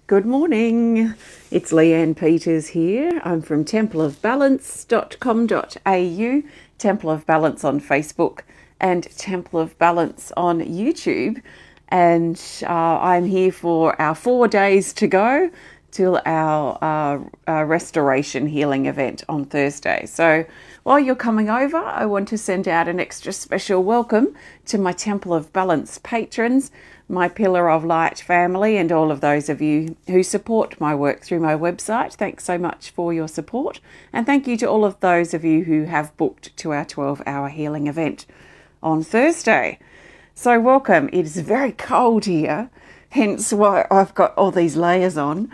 Good morning. It's Leanne Peters here. I'm from templeofbalance.com.au, Temple of Balance on Facebook and Temple of Balance on YouTube. And I'm here for our 4 days to go till our restoration healing event on Thursday. So while you're coming over, I want to send out an extra special welcome to my Temple of Balance patrons, my Pillar of Light family, and all of those of you who support my work through my website. Thanks so much for your support. And thank you to all of those of you who have booked to our 12-hour healing event on Thursday. So welcome. It is very cold here, hence why I've got all these layers on.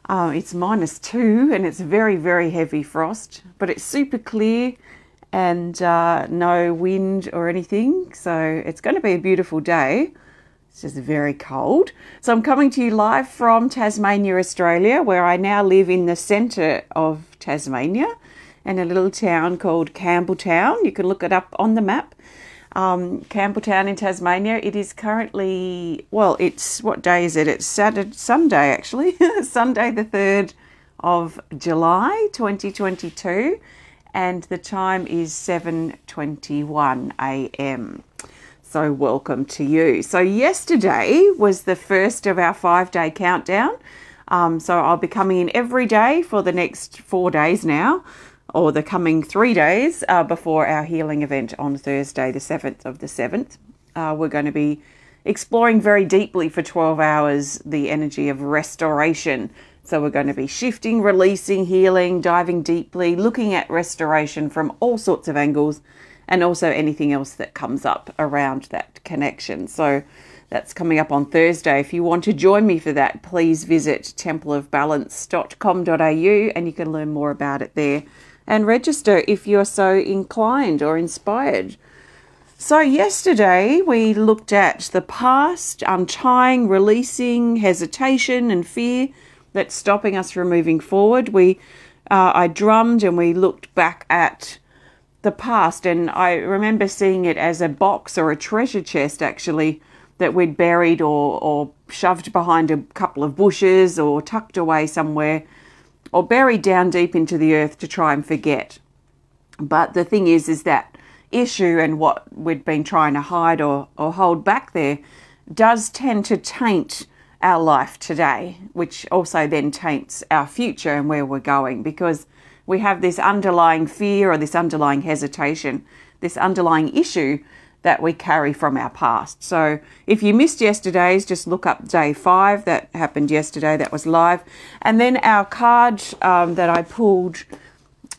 It's -2 and it's very, very heavy frost, but it's super clear and no wind or anything. So it's going to be a beautiful day. It's just very cold. So I'm coming to you live from Tasmania, Australia, where I now live in the centre of Tasmania in a little town called Campbelltown. You can look it up on the map. Campbelltown in Tasmania. It is currently, well, it's, what day is it? It's Sunday actually, Sunday the 3rd of July 2022, and the time is 7:21 a.m. So welcome to you. So yesterday was the first of our 5-day countdown. So I'll be coming in every day for the next 4 days now, or the coming 3 days before our healing event on Thursday, the 7th of the 7th. We're going to be exploring very deeply for 12 hours the energy of restoration. So we're going to be shifting, releasing, healing, diving deeply, looking at restoration from all sorts of angles, and also anything else that comes up around that connection. So that's coming up on Thursday. If you want to join me for that, please visit templeofbalance.com.au and you can learn more about it there and register if you're so inclined or inspired. So yesterday we looked at the past, untying, releasing, hesitation and fear that's stopping us from moving forward. I drummed and we looked back at the past, and I remember seeing it as a box or a treasure chest actually that we'd buried or shoved behind a couple of bushes or tucked away somewhere or buried down deep into the earth to try and forget. But the thing is that issue and what we'd been trying to hide or hold back there does tend to taint our life today, which also then taints our future and where we're going, because we have this underlying fear or this underlying hesitation, this underlying issue that we carry from our past. So if you missed yesterday's, just look up day 5. That happened yesterday. That was live. And then our card that I pulled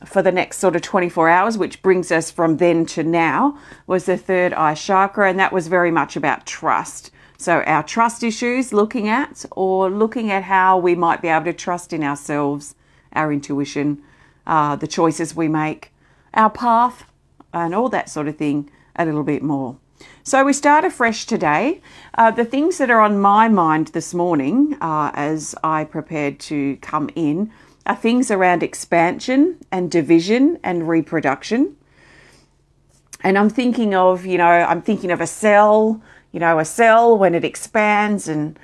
for the next sort of 24 hours, which brings us from then to now, was the third eye chakra. And that was very much about trust. So our trust issues, looking at how we might be able to trust in ourselves, our intuition, the choices we make, our path, and all that sort of thing a little bit more. So we start afresh today. The things that are on my mind this morning as I prepared to come in are things around expansion and division and reproduction. And I'm thinking of, a cell, a cell when it expands and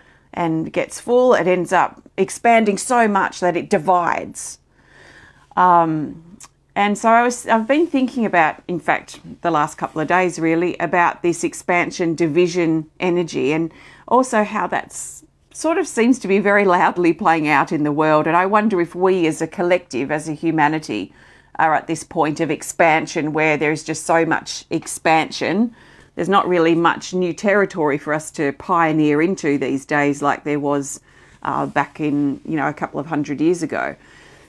gets full, it ends up expanding so much that it divides. And so I've been thinking about, in fact, the last couple of days really, about this expansion division energy, and also how that's sort of seems to be very loudly playing out in the world. And I wonder if we as a collective, as a humanity, are at this point of expansion where there's just so much expansion. There's not really much new territory for us to pioneer into these days like there was back in, a couple of hundred years ago.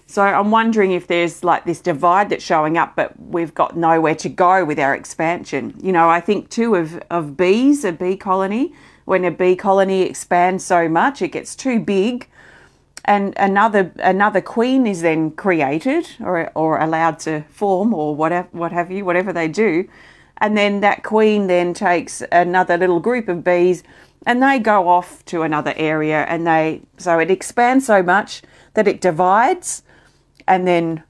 So I'm wondering if there's like this divide that's showing up, but we've got nowhere to go with our expansion. I think too of bees, a bee colony. When a bee colony expands so much, it gets too big, and another queen is then created or allowed to form, or whatever they do. And then that queen then takes another little group of bees and they go off to another area, so it expands so much that it divides, and then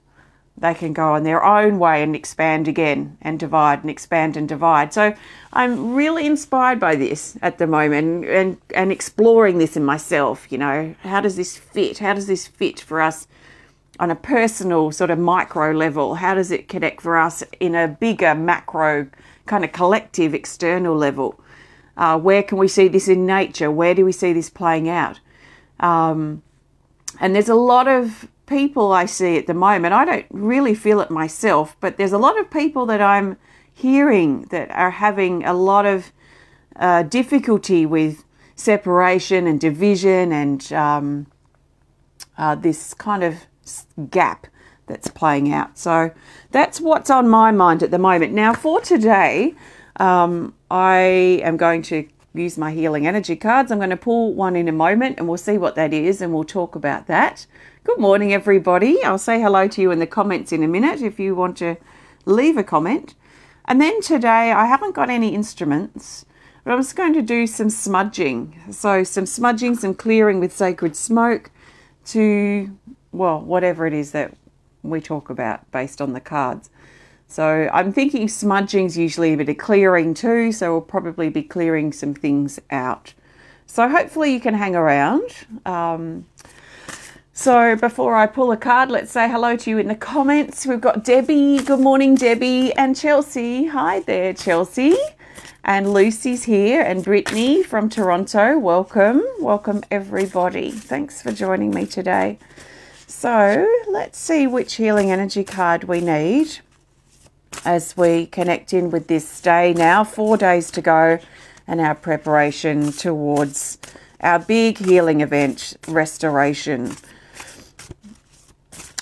they can go on their own way and expand again and divide and expand and divide. So I'm really inspired by this at the moment and exploring this in myself. You know, how does this fit? How does this fit for us on a personal sort of micro level? How does it connect for us in a bigger macro kind of collective external level? Where can we see this in nature? Where do we see this playing out? And there's a lot of people I see at the moment. I don't really feel it myself, but there's a lot of people that I'm hearing that are having a lot of difficulty with separation and division and this kind of gap that's playing out. So that's what's on my mind at the moment. Now for today, I am going to use my healing energy cards. I'm going to pull one in a moment and we'll see what that is and we'll talk about that. Good morning, everybody. I'll say hello to you in the comments in a minute if you want to leave a comment. And then today I haven't got any instruments, but I'm just going to do some smudging. So some smudging, some clearing with sacred smoke to, well, whatever it is that we talk about based on the cards. So I'm thinking smudging's usually a bit of clearing too, so we'll probably be clearing some things out. So hopefully you can hang around. So before I pull a card, let's say hello to you in the comments. We've got Debbie. Good morning, Debbie. And Chelsea. Hi there, Chelsea. And Lucy's here. And Brittany from Toronto. Welcome. Welcome, everybody. Thanks for joining me today. So let's see which healing energy card we need as we connect in with this day now. 4 days to go and our preparation towards our big healing event, restoration.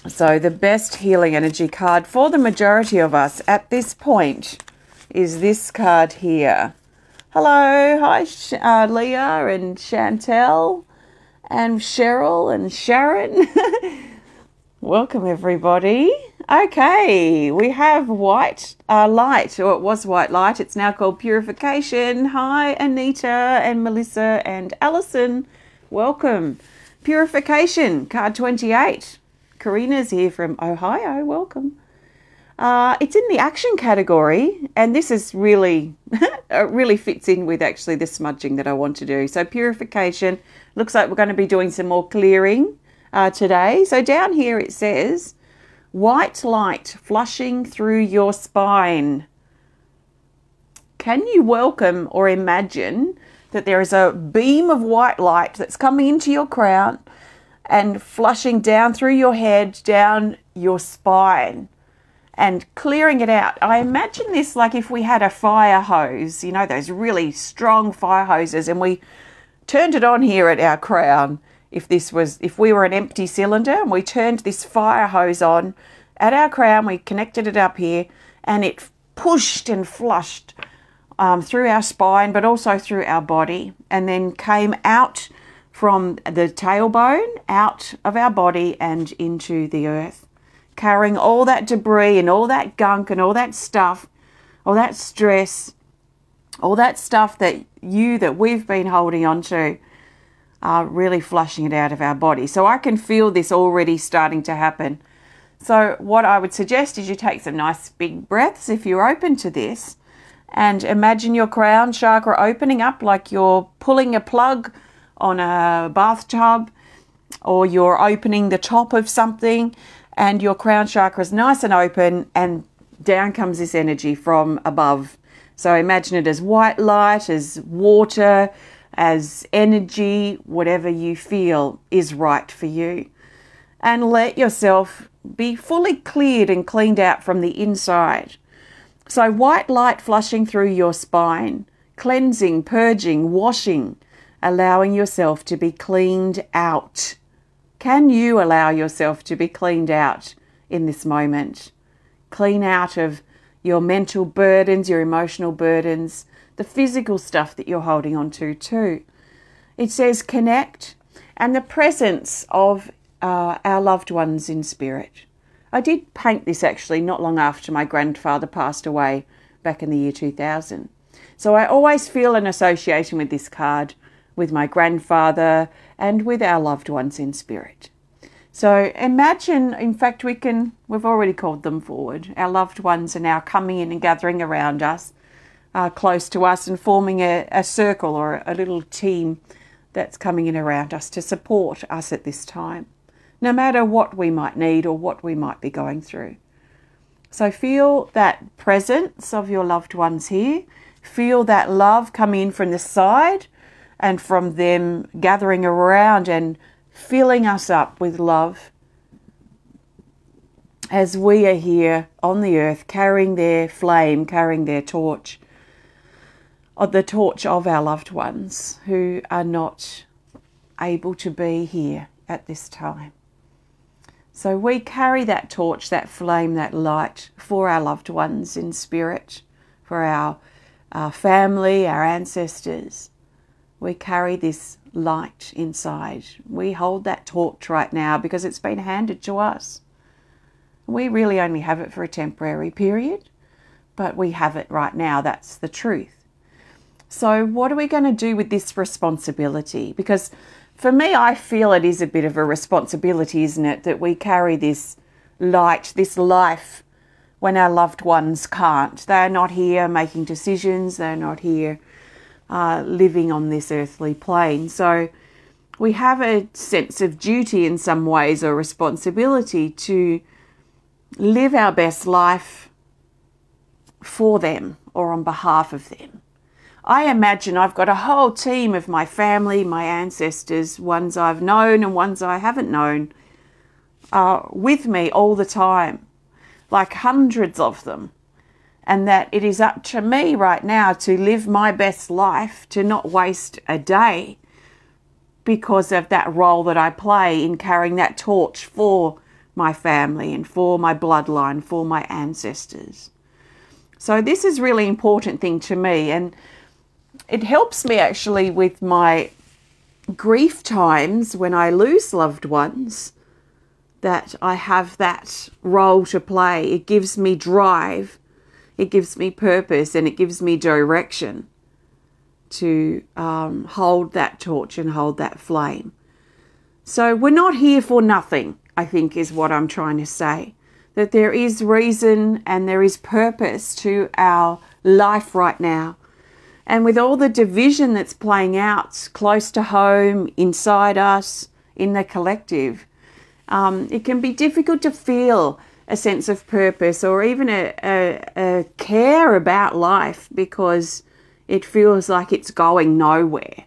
So the best healing energy card for the majority of us at this point is this card here. Hello, hi Leah and Chantel and Cheryl and Sharon. Welcome everybody. Okay, we have white light, or it was white light. It's now called purification. Hi Anita and Melissa and Alison. Welcome. Purification, card 28. Karina's here from Ohio. Welcome. It's in the action category, and this is really, it really fits in with actually the smudging that I want to do. So purification, looks like we're going to be doing some more clearing today. So down here it says, white light flushing through your spine. Can you welcome or imagine that there is a beam of white light that's coming into your crown and flushing down through your head, down your spine and clearing it out? I imagine this like if we had a fire hose, you know, those really strong fire hoses, and we turned it on here at our crown. If we were an empty cylinder and we turned this fire hose on at our crown, we connected it up here and it pushed and flushed through our spine, but also through our body, and then came out from the tailbone, out of our body and into the earth, carrying all that debris and all that gunk and all that stuff, all that stress, all that stuff that we've been holding on to, really flushing it out of our body. So I can feel this already starting to happen. So what I would suggest is you take some nice big breaths if you're open to this, and imagine your crown chakra opening up like you're pulling a plug on a bathtub, or you're opening the top of something and your crown chakra is nice and open, and down comes this energy from above. So imagine it as white light, as water, as energy, whatever you feel is right for you. And let yourself be fully cleared and cleaned out from the inside. So white light flushing through your spine, cleansing, purging, washing, allowing yourself to be cleaned out. Can you allow yourself to be cleaned out in this moment? Clean out of your mental burdens, your emotional burdens, the physical stuff that you're holding on to too. It says connect, and the presence of our loved ones in spirit. I did paint this actually not long after my grandfather passed away back in the year 2000. So I always feel an association with this card, with my grandfather and with our loved ones in spirit. So imagine, in fact, we've already called them forward. Our loved ones are now coming in and gathering around us, close to us, and forming a circle or a little team that's coming in around us to support us at this time, no matter what we might need or what we might be going through. So feel that presence of your loved ones here. Feel that love coming in from the side and from them gathering around and filling us up with love as we are here on the earth carrying their flame, carrying their torch, or the torch of our loved ones who are not able to be here at this time. So we carry that torch, that flame, that light for our loved ones in spirit, for our family, our ancestors. We carry this light inside. We hold that torch right now because it's been handed to us. We really only have it for a temporary period, but we have it right now. That's the truth. So what are we going to do with this responsibility? Because for me, I feel it is a bit of a responsibility, isn't it, that we carry this light, this life, when our loved ones can't. They're not here making decisions. They're not here living on this earthly plane. So we have a sense of duty in some ways, or responsibility to live our best life for them or on behalf of them. I imagine I've got a whole team of my family, my ancestors, ones I've known and ones I haven't known, with me all the time, like hundreds of them. And that it is up to me right now to live my best life, to not waste a day because of that role that I play in carrying that torch for my family and for my bloodline, for my ancestors. So this is a really important thing to me, and it helps me actually with my grief times when I lose loved ones, that I have that role to play. It gives me drive. It gives me purpose, and it gives me direction to hold that torch and hold that flame. So we're not here for nothing, I think, is what I'm trying to say. That there is reason and there is purpose to our life right now. And with all the division that's playing out close to home, inside us, in the collective, it can be difficult to feel a sense of purpose or even a care about life because it feels like it's going nowhere.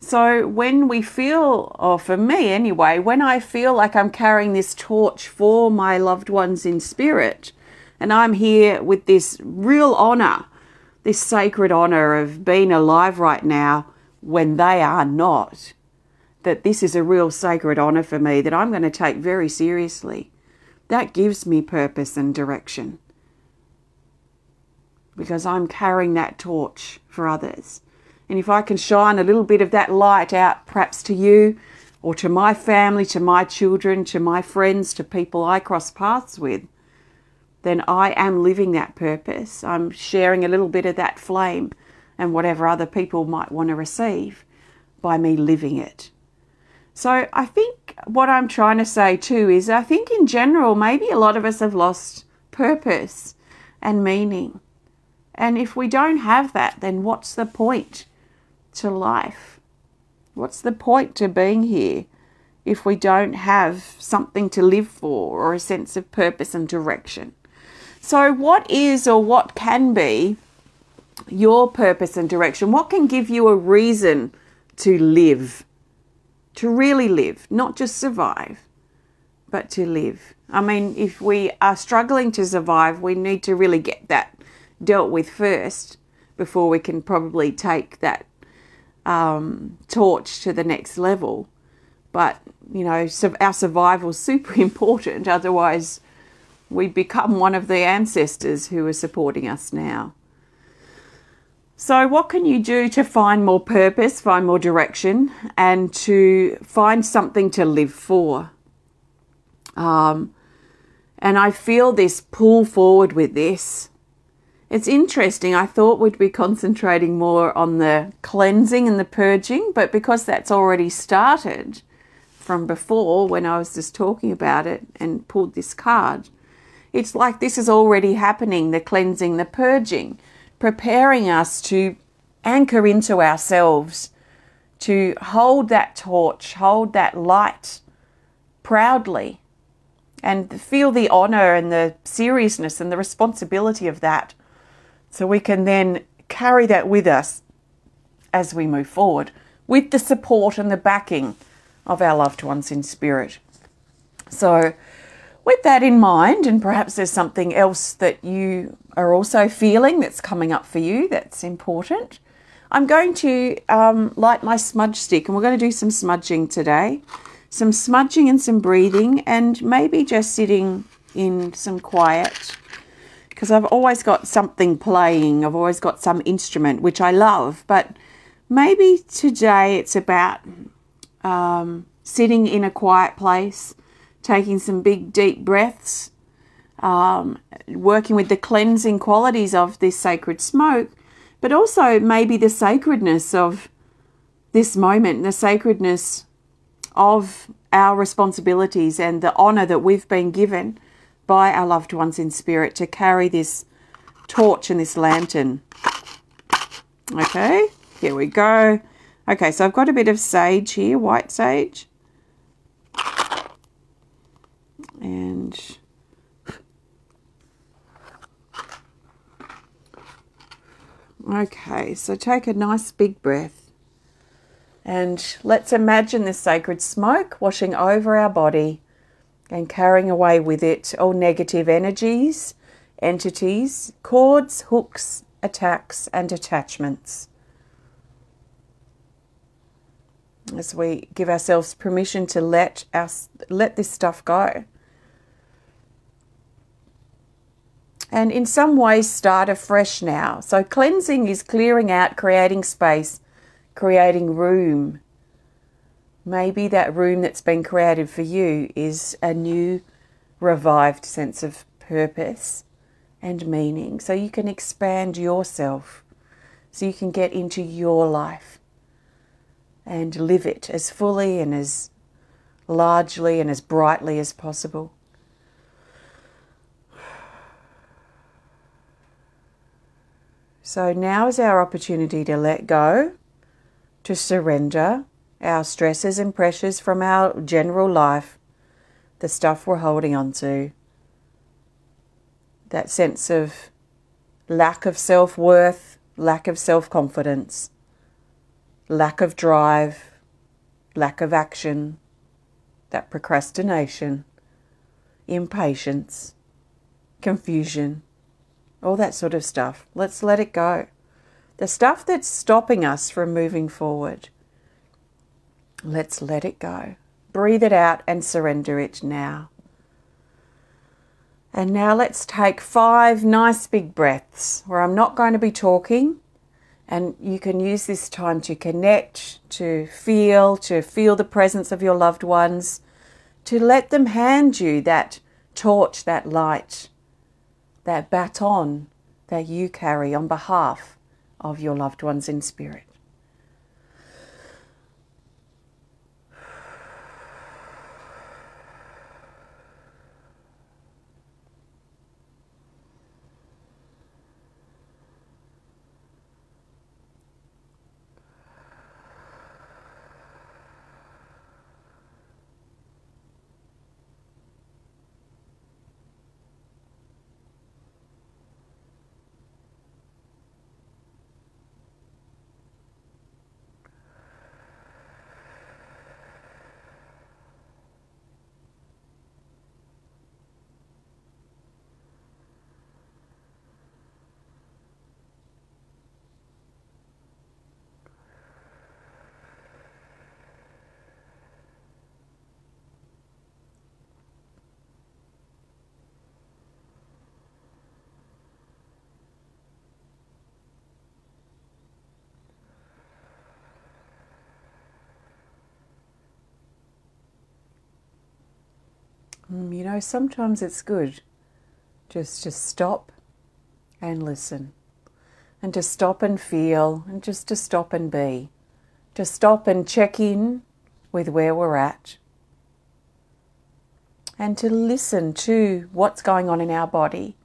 So when we feel, or for me anyway, when I feel like I'm carrying this torch for my loved ones in spirit, and I'm here with this real honour, this sacred honour of being alive right now when they are not, that this is a real sacred honour for me that I'm going to take very seriously. That gives me purpose and direction because I'm carrying that torch for others. And if I can shine a little bit of that light out perhaps to you or to my family, to my children, to my friends, to people I cross paths with, then I am living that purpose. I'm sharing a little bit of that flame and whatever other people might want to receive by me living it. So I think what I'm trying to say too is I think in general maybe a lot of us have lost purpose and meaning. And if we don't have that, then what's the point to life? What's the point to being here if we don't have something to live for or a sense of purpose and direction? So what is or what can be your purpose and direction? What can give you a reason to live? To really live, not just survive, but to live. I mean, if we are struggling to survive, we need to really get that dealt with first before we can probably take that torch to the next level. But, you know, our survival is super important. Otherwise, we become one of the ancestors who are supporting us now. So what can you do to find more purpose, find more direction, and to find something to live for? And I feel this pull forward with this. It's interesting. I thought we'd be concentrating more on the cleansing and the purging, but because that's already started, from before when I was just talking about it and pulled this card. It's like this is already happening, the cleansing, the purging, preparing us to anchor into ourselves, to hold that torch, hold that light proudly, and feel the honor and the seriousness and the responsibility of that, so we can then carry that with us as we move forward, with the support and the backing of our loved ones in spirit. So with that in mind, and perhaps there's something else that you are also feeling that's coming up for you that's important, I'm going to light my smudge stick, and we're going to do some smudging today. Some smudging and some breathing, and maybe just sitting in some quiet, because I've always got something playing. I've always got some instrument, which I love, but maybe today it's about sitting in a quiet place, taking some big deep breaths, working with the cleansing qualities of this sacred smoke, but also maybe the sacredness of this moment, the sacredness of our responsibilities and the honor that we've been given by our loved ones in spirit to carry this torch and this lantern. Okay, here we go. Okay, so I've got a bit of sage here, white sage. And okay, so take a nice big breath, and let's imagine this sacred smoke washing over our body and carrying away with it all negative energies, entities, cords, hooks, attacks, and attachments. As we give ourselves permission to let this stuff go. And in some ways start afresh now. So cleansing is clearing out, creating space, creating room. Maybe that room that's been created for you is a new, revived sense of purpose and meaning. So you can expand yourself, so you can get into your life and live it as fully and as largely and as brightly as possible. So now is our opportunity to let go, to surrender our stresses and pressures from our general life, the stuff we're holding on to, that sense of lack of self-worth, lack of self-confidence, lack of drive, lack of action, that procrastination, impatience, confusion, all that sort of stuff. Let's let it go. The stuff that's stopping us from moving forward. Let's let it go. Breathe it out and surrender it now. And now let's take 5 nice big breaths where I'm not going to be talking, and you can use this time to connect, to feel the presence of your loved ones, to let them hand you that torch, that light, that baton that you carry on behalf of your loved ones in spirit. You know, sometimes it's good just to stop and listen, and to stop and feel, and just to stop and be, to stop and check in with where we're at, and to listen to what's going on in our body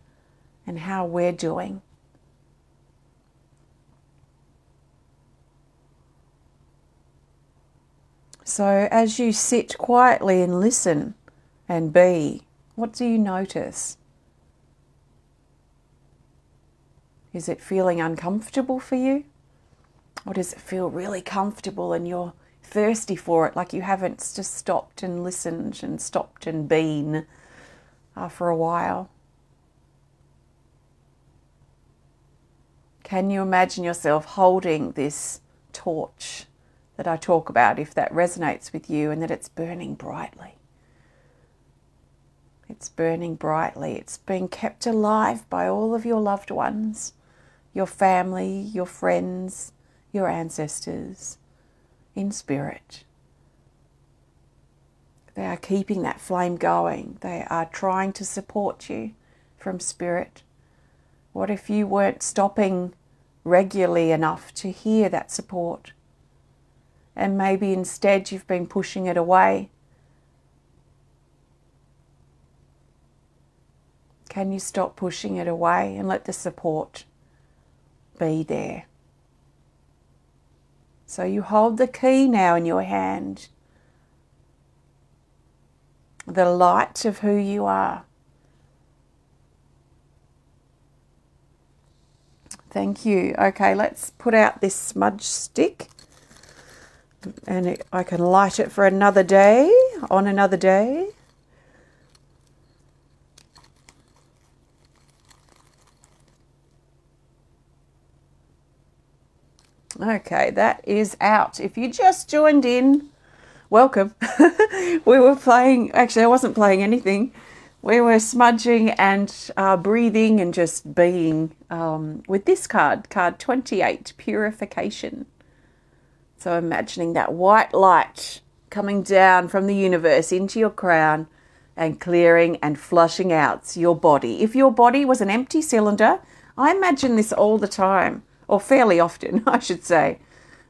and how we're doing. So as you sit quietly and listen and be, what do you notice? Is it feeling uncomfortable for you? Or does it feel really comfortable and you're thirsty for it, like you haven't just stopped and listened and stopped and been for a while? Can you imagine yourself holding this torch that I talk about, if that resonates with you, and that it's burning brightly? It's burning brightly. It's being kept alive by all of your loved ones, your family, your friends, your ancestors, in spirit. They are keeping that flame going. They are trying to support you from spirit. What if you weren't stopping regularly enough to hear that support? And maybe instead you've been pushing it away. Can you stop pushing it away and let the support be there? So you hold the key now in your hand, the light of who you are. Thank you. Okay, let's put out this smudge stick, and I can light it for another day, on another day. Okay, that is out. If you just joined in, welcome. We were playing, actually I wasn't playing anything. We were smudging and breathing and just being with this card 28, Purification. So imagining that white light coming down from the universe into your crown and clearing and flushing out your body. If your body was an empty cylinder, I imagine this all the time, or fairly often, I should say,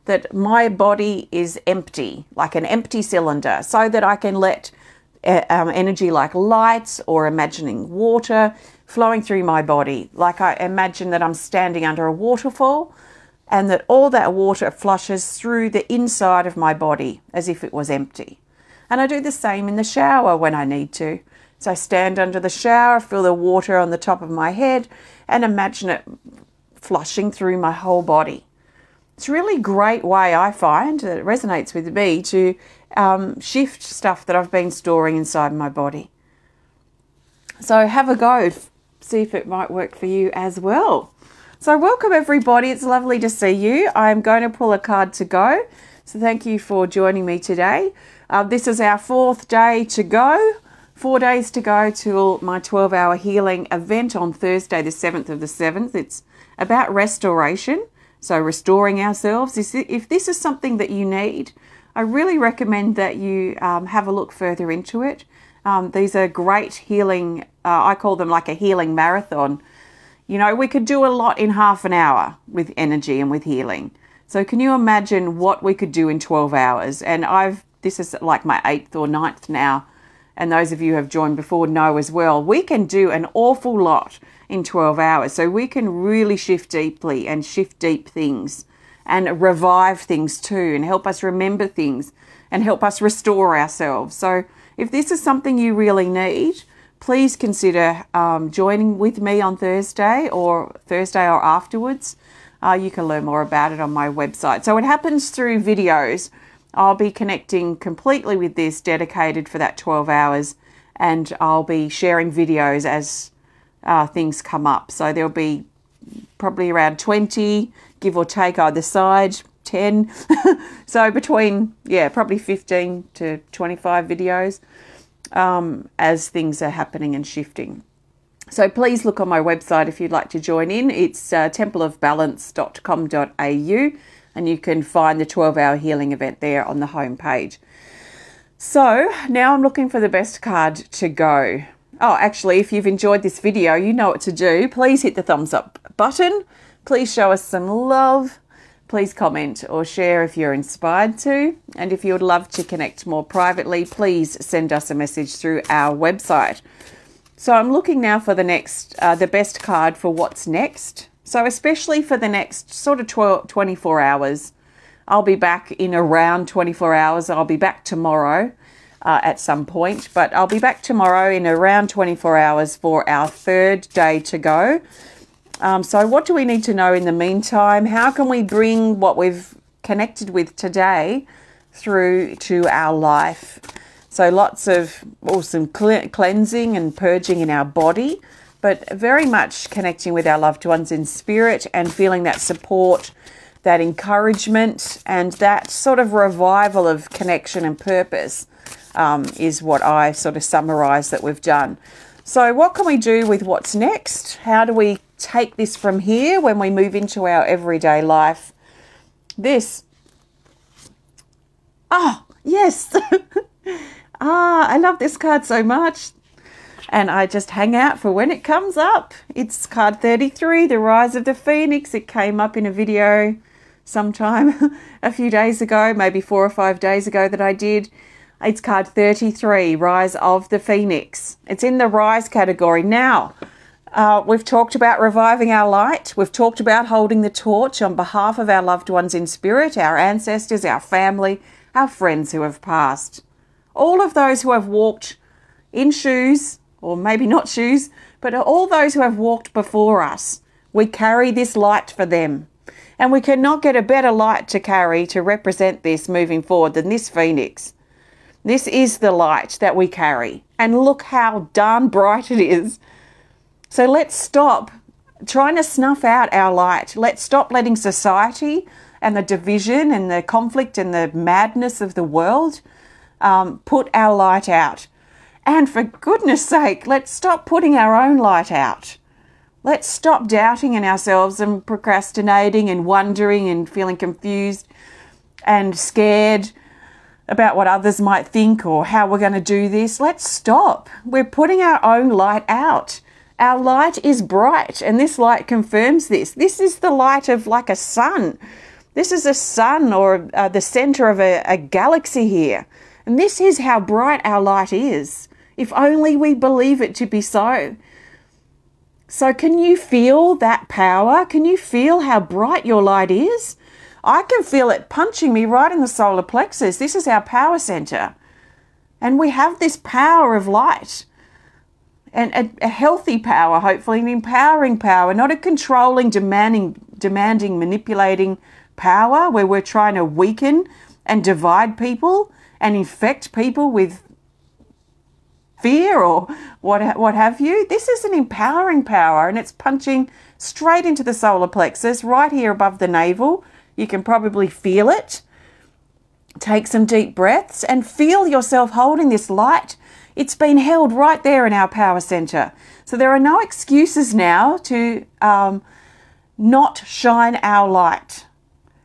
that my body is empty, like an empty cylinder, so that I can let energy like light or imagining water flowing through my body. Like I imagine that I'm standing under a waterfall and that all that water flushes through the inside of my body as if it was empty. And I do the same in the shower when I need to. So I stand under the shower, feel the water on the top of my head and imagine it flushing through my whole body. It's a really great way, I find, that it resonates with me, to shift stuff that I've been storing inside my body. So have a go, see if it might work for you as well. So welcome everybody, it's lovely to see you. I'm going to pull a card to go, so thank you for joining me today. This is our 4th day to go, 4 days to go till my 12-hour healing event on Thursday the 7th of the 7th. It's about restoration, so restoring ourselves. If this is something that you need, I really recommend that you have a look further into it. These are great healing, I call them like a healing marathon. You know, we could do a lot in half an hour with energy and with healing. So can you imagine what we could do in 12 hours? And this is like my 8th or 9th now. And those of you who have joined before know as well, we can do an awful lot in 12 hours. So we can really shift deeply and shift deep things and revive things too, and help us remember things and help us restore ourselves. So if this is something you really need, please consider joining with me on Thursday or afterwards. You can learn more about it on my website. So it happens through videos. I'll be connecting completely with this, dedicated for that 12 hours, and I'll be sharing videos as things come up. So there'll be probably around 20, give or take either side, 10. So between, probably 15 to 25 videos as things are happening and shifting. So please look on my website if you'd like to join in. It's templeofbalance.com.au, and you can find the 12-hour healing event there on the home page. So now I'm looking for the best card to go. Oh, actually, if you've enjoyed this video, you know what to do. Please hit the thumbs up button. Please show us some love. please comment or share if you're inspired to. And if you would love to connect more privately, please send us a message through our website. So I'm looking now for the best card for what's next. So especially for the next sort of 24 hours, I'll be back in around 24 hours. I'll be back tomorrow at some point, but I'll be back tomorrow in around 24 hours for our third day to go. So what do we need to know in the meantime? How can we bring what we've connected with today through to our life? So lots of awesome cleansing and purging in our body, but very much connecting with our loved ones in spirit and feeling that support, that encouragement, and that sort of revival of connection and purpose is what I sort of summarize that we've done. So what can we do with what's next? How do we take this from here when we move into our everyday life? Yes. I love this card so much. And I just hang out for when it comes up. It's card 33, the Rise of the Phoenix. It came up in a video sometime a few days ago, maybe 4 or 5 days ago that I did. It's card 33, Rise of the Phoenix. It's in the Rise category. Now, we've talked about reviving our light. We've talked about holding the torch on behalf of our loved ones in spirit, our ancestors, our family, our friends who have passed. All of those who have walked in shoes, or maybe not shoes, but all those who have walked before us. We carry this light for them. And we cannot get a better light to carry to represent this moving forward than this Phoenix. This is the light that we carry. And look how darn bright it is. So let's stop trying to snuff out our light. Let's stop letting society and the division and the conflict and the madness of the world put our light out. And for goodness sake, let's stop putting our own light out. Let's stop doubting in ourselves and procrastinating and wondering and feeling confused and scared about what others might think or how we're going to do this. Let's stop. We're putting our own light out. Our light is bright, and this light confirms this. This is the light of like a sun. This is a sun or the center of a galaxy here. And this is how bright our light is, if only we believe it to be so. So can you feel that power? Can you feel how bright your light is? I can feel it punching me right in the solar plexus. This is our power center. And we have this power of light. And a healthy power, hopefully, an empowering power, not a controlling, demanding, manipulating power where we're trying to weaken and divide people and infect people with fear or what have you. This is an empowering power, and it's punching straight into the solar plexus right here above the navel. You can probably feel it. Take some deep breaths and feel yourself holding this light. It's been held right there in our power center. So there are no excuses now to not shine our light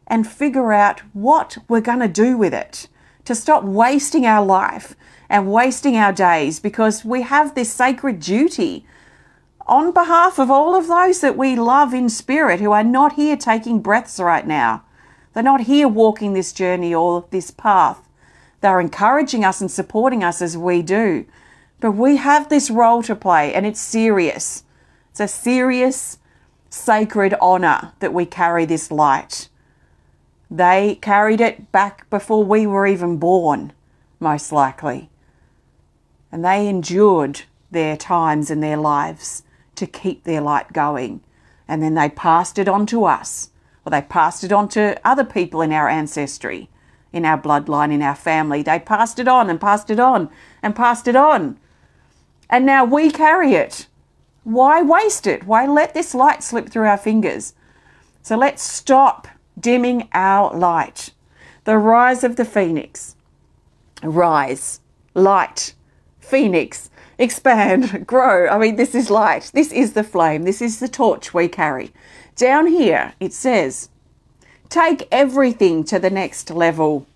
and figure out what we're going to do with it, to stop wasting our life and wasting our days, because we have this sacred duty on behalf of all of those that we love in spirit who are not here taking breaths right now. They're not here walking this journey or this path. They're encouraging us and supporting us as we do. But we have this role to play, and it's serious. It's a serious, sacred honor that we carry this light. They carried it back before we were even born, most likely. And they endured their times and their lives to keep their light going. And then they passed it on to us, or they passed it on to other people in our ancestry, in our bloodline, in our family. They passed it on and passed it on and passed it on. And now we carry it. Why waste it? Why let this light slip through our fingers? So let's stop dimming our light. The rise of the phoenix. Rise, light, phoenix, expand, grow. I mean, this is light. This is the flame. This is the torch we carry. Down here, it says, take everything to the next level.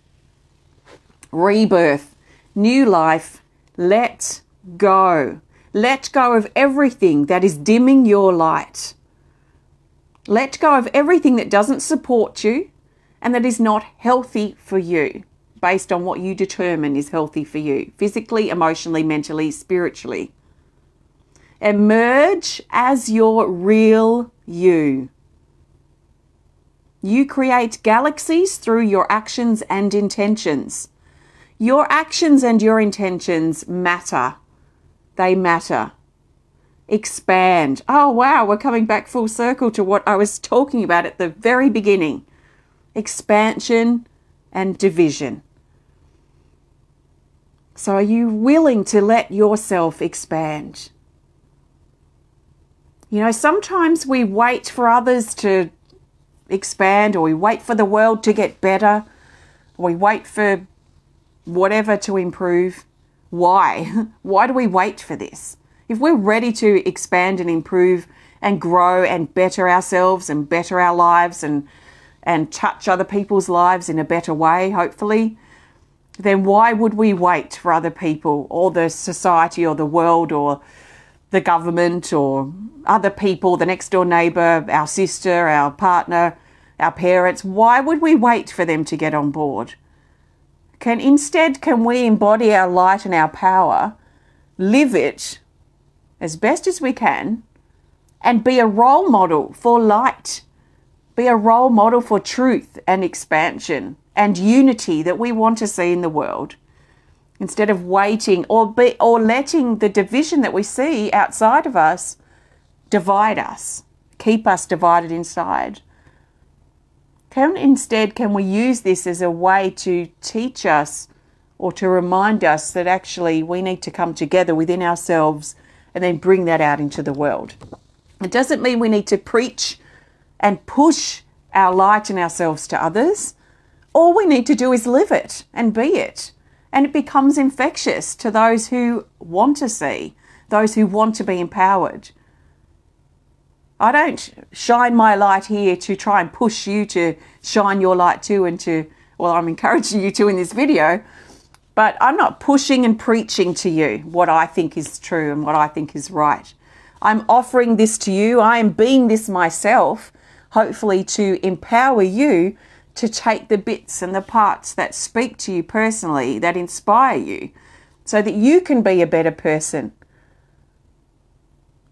Rebirth, new life, let go. Let go of everything that is dimming your light. Let go of everything that doesn't support you, and that is not healthy for you based on what you determine is healthy for you, physically, emotionally, mentally, spiritually. Emerge as your real you. You create galaxies through your actions and intentions. Your actions and your intentions matter. They matter. Expand. Oh, wow, we're coming back full circle to what I was talking about at the very beginning. Expansion and division. So are you willing to let yourself expand? You know, sometimes we wait for others to expand, or we wait for the world to get better, or we wait for whatever to improve. Why? Why do we wait for this? If we're ready to expand and improve and grow and better ourselves and better our lives and touch other people's lives in a better way, hopefully, then why would we wait for other people or the society or the world or the government or other people, the next door neighbour, our sister, our partner, our parents? Why would we wait for them to get on board? Can we embody our light and our power, live it as best as we can, and be a role model for light, be a role model for truth and expansion and unity that we want to see in the world, instead of waiting or letting the division that we see outside of us divide us, keep us divided inside. Can we use this as a way to teach us or to remind us that actually we need to come together within ourselves and then bring that out into the world? It doesn't mean we need to preach and push our light and ourselves to others. All we need to do is live it and be it. And it becomes infectious to those who want to see, those who want to be empowered. I don't shine my light here to try and push you to shine your light too I'm encouraging you to in this video, but I'm not pushing and preaching to you what I think is true and what I think is right. I'm offering this to you. I am being this myself, hopefully to empower you to take the bits and the parts that speak to you personally, that inspire you, so that you can be a better person.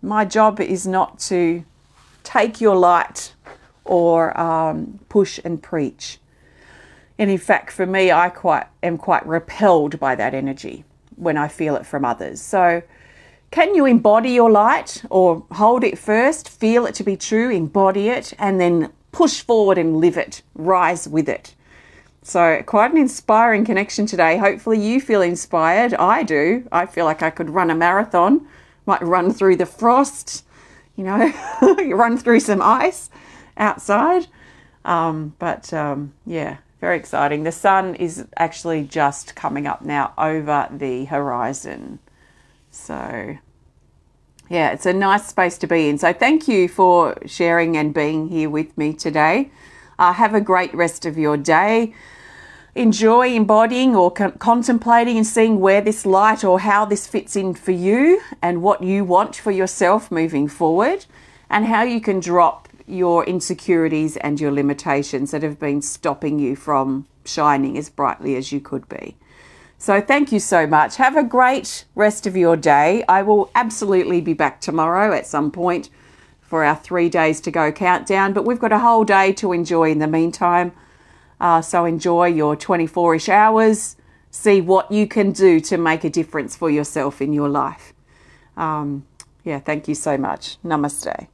My job is not to take your light or push and preach. And in fact, for me, I am quite repelled by that energy when I feel it from others. So can you embody your light, or hold it first, feel it to be true, embody it, and then push forward and live it, rise with it? So quite an inspiring connection today. Hopefully you feel inspired. I do. I feel like I could run a marathon, might run through the frost, run through some ice outside. Yeah, very exciting. The sun is actually just coming up now over the horizon. So yeah, it's a nice space to be in. So thank you for sharing and being here with me today. Have a great rest of your day. Enjoy embodying or contemplating and seeing where this light or how this fits in for you and what you want for yourself moving forward, and how you can drop your insecurities and your limitations that have been stopping you from shining as brightly as you could be. So thank you so much. Have a great rest of your day. I will absolutely be back tomorrow at some point for our 3 days to go countdown, but we've got a whole day to enjoy in the meantime. So enjoy your 24-ish hours. See what you can do to make a difference for yourself in your life. Thank you so much. Namaste.